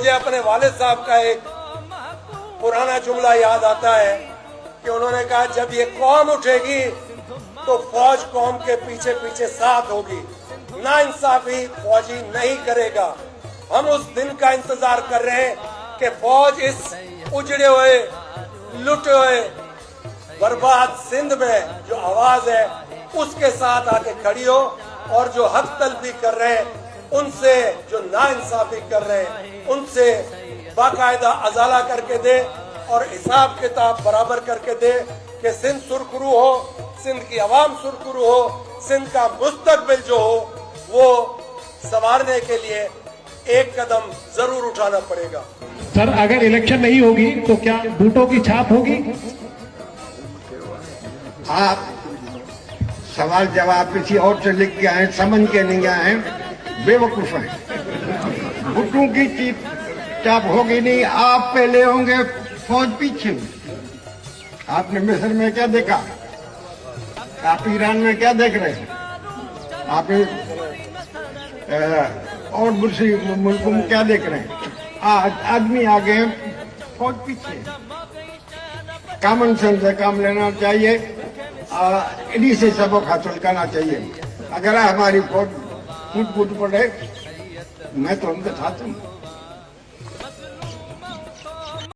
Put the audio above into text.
मुझे अपने वालिद साहब का एक पुराना जुमला याद आता है कि उन्होंने कहा, जब ये कौम उठेगी तो फौज कौम के पीछे पीछे साथ होगी, नाइंसाफी फौजी नहीं करेगा। हम उस दिन का इंतजार कर रहे हैं कि फौज इस उजड़े हुए, लुटे हुए, बर्बाद सिंध में जो आवाज है उसके साथ आके खड़ी हो, और जो हक तलबी कर रहे हैं उनसे, जो नाइंसाफी कर रहे हैं उनसे बाकायदा अजाला करके दे और हिसाब किताब बराबर करके दे कि सिंध सुरखरू हो, सिंध की आवाम सुरखरू हो, सिंध का मुस्तकबिल जो हो वो संवारने के लिए एक कदम जरूर उठाना पड़ेगा। सर, अगर इलेक्शन नहीं होगी तो क्या बूटों की छाप होगी? आप सवाल जवाब किसी और से लिख के आए, समझ के नहीं आए, बेवकूफ हैं। बूटों की छाप होगी नहीं, आप पहले होंगे, फौज पीछे। आपने मिस्र में क्या देखा, आप ईरान में क्या देख रहे हैं, आपने और दूसरी मुल्कों में क्या देख रहे हैं? आज आदमी आगे, फौज पीछे। कॉमन सेंस से काम लेना चाहिए, इन्हीं से सबक हासिल करना चाहिए। अगर हमारी फौज फूट फूट पड़े, मैं तो उनके साथ हूँ।